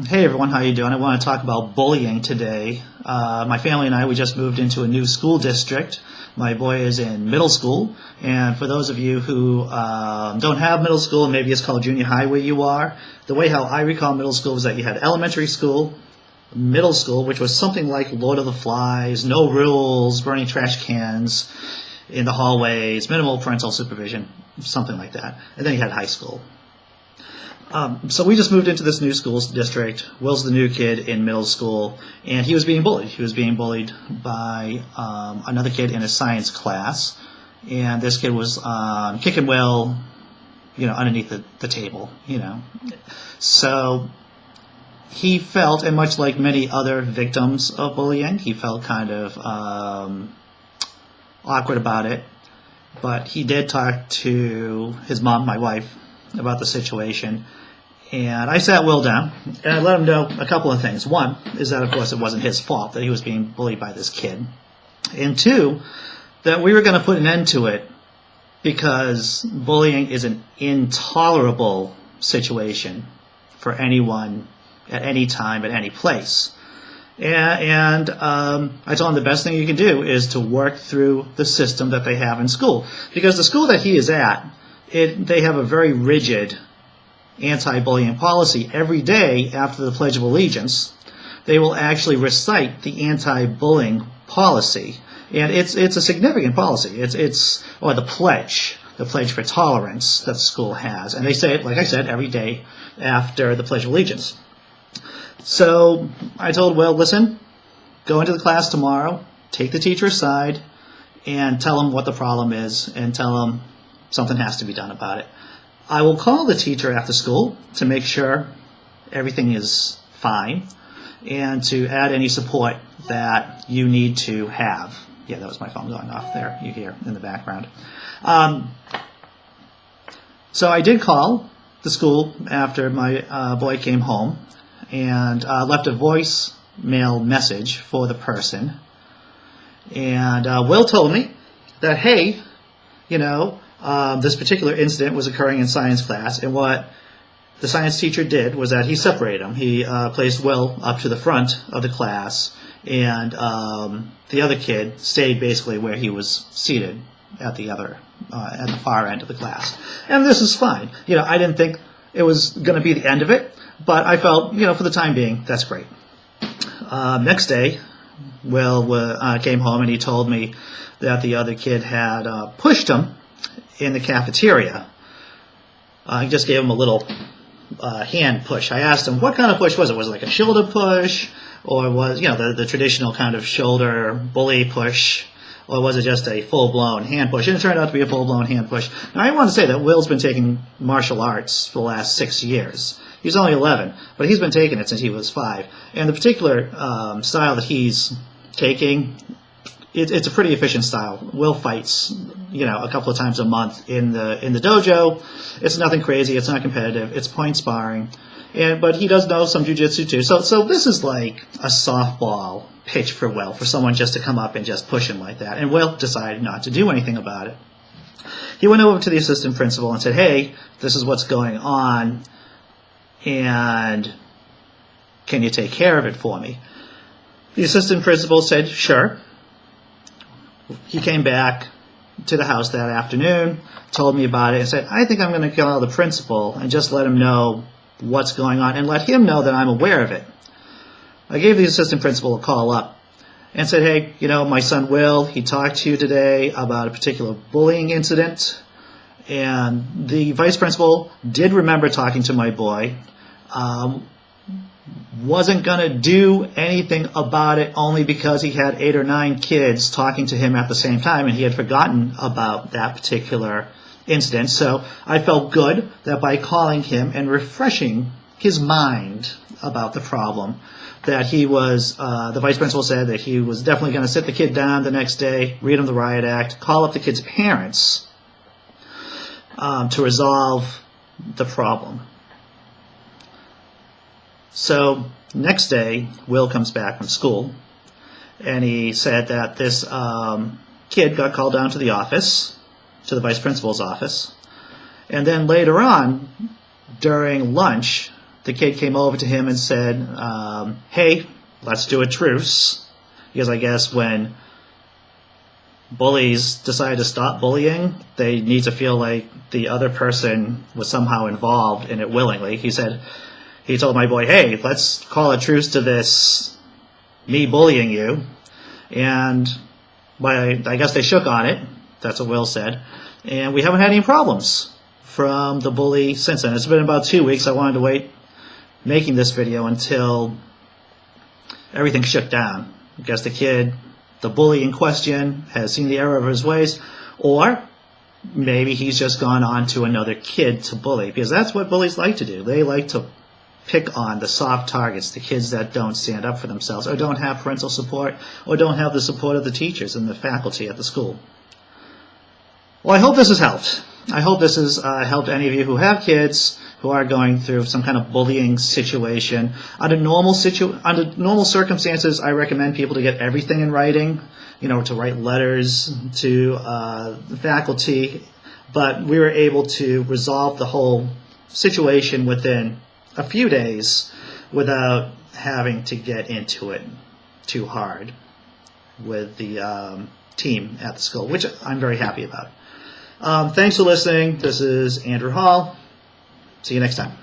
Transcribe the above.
Hey everyone, how you doing? I want to talk about bullying today. My family and I, we just moved into a new school district. My boy is in middle school, and for those of you who don't have middle school, and maybe it's called junior high where you are, the way how I recall middle school was that you had elementary school, middle school, which was something like Lord of the Flies, no rules, burning trash cans in the hallways, minimal parental supervision, something like that. And then you had high school. So we just moved into this new school district. Will's the new kid in middle school, and he was being bullied. He was being bullied by another kid in a science class, and this kid was kicking Will, underneath the table, So he felt, and much like many other victims of bullying, he felt kind of awkward about it. But he did talk to his mom, my wife, about the situation. And I sat Will down, and I let him know a couple of things. One is that, of course, it wasn't his fault that he was being bullied by this kid. And two, that we were going to put an end to it because bullying is an intolerable situation for anyone at any time, at any place. And I told him the best thing you can do is to work through the system that they have in school. Because the school that he is at, they have a very rigid anti-bullying policy. Every day after the Pledge of Allegiance, they will actually recite the anti-bullying policy, and it's a significant policy. It's the pledge for tolerance that the school has, and they say it, like I said, every day after the Pledge of Allegiance. So I told Will, listen, go into the class tomorrow, take the teacher aside, and tell him what the problem is, and tell him something has to be done about it. I will call the teacher after school to make sure everything is fine and to add any support that you need to have. Yeah, that was my phone going off there, you hear in the background. So I did call the school after my boy came home and left a voicemail message for the person. And Will told me that, hey, this particular incident was occurring in science class, and what the science teacher did was that he separated them. He placed Will up to the front of the class, and the other kid stayed basically where he was seated at the far end of the class. And this is fine. I didn't think it was going to be the end of it, but I felt, for the time being, that's great. Next day, Will came home and he told me that the other kid had pushed him in the cafeteria. He just gave him a little hand push. I asked him, what kind of push was it? Was it like a shoulder push? Or was, the traditional kind of shoulder bully push? Or was it just a full-blown hand push? And it turned out to be a full-blown hand push. Now, I want to say that Will's been taking martial arts for the last 6 years. He's only 11, but he's been taking it since he was 5. And the particular style that he's taking, it's a pretty efficient style. Will fights, a couple of times a month in the dojo. It's nothing crazy. It's not competitive. It's point sparring, but he does know some jiu-jitsu too. So this is like a softball pitch for Will, for someone just to come up and just push him like that. And Will decided not to do anything about it. He went over to the assistant principal and said, "Hey, this is what's going on, and can you take care of it for me?" The assistant principal said, "Sure." He came back to the house that afternoon, told me about it, and said, "I think I'm going to call the principal and just let him know what's going on and let him know that I'm aware of it." I gave the assistant principal a call up and said, "Hey, my son Will, he talked to you today about a particular bullying incident, and the vice principal did remember talking to my boy. Wasn't going to do anything about it only because he had 8 or 9 kids talking to him at the same time, and he had forgotten about that particular incident. So I felt good that by calling him and refreshing his mind about the problem, that he was, the vice principal said that he was definitely going to sit the kid down the next day, read him the riot act, call up the kid's parents to resolve the problem." So next day, Will comes back from school, and he said that this kid got called down to the office, to the vice principal's office, and then later on, during lunch, the kid came over to him and said, hey, let's do a truce. Because I guess when bullies decide to stop bullying, they need to feel like the other person was somehow involved in it willingly. He told my boy, hey, let's call a truce to this me bullying you. And I guess they shook on it. That's what Will said. And we haven't had any problems from the bully since then. It's been about 2 weeks. I wanted to wait making this video until everything shook down. I guess the bully in question has seen the error of his ways, or maybe he's just gone on to another kid to bully, because that's what bullies like to do. They like to pick on the soft targets, the kids that don't stand up for themselves, or don't have parental support, or don't have the support of the teachers and the faculty at the school. Well, I hope this has helped. I hope this has helped any of you who have kids who are going through some kind of bullying situation. Under normal circumstances, I recommend people to get everything in writing, to write letters to the faculty. But we were able to resolve the whole situation within a few days without having to get into it too hard with the team at the school, which I'm very happy about. Thanks for listening. This is Andrew Hall. See you next time.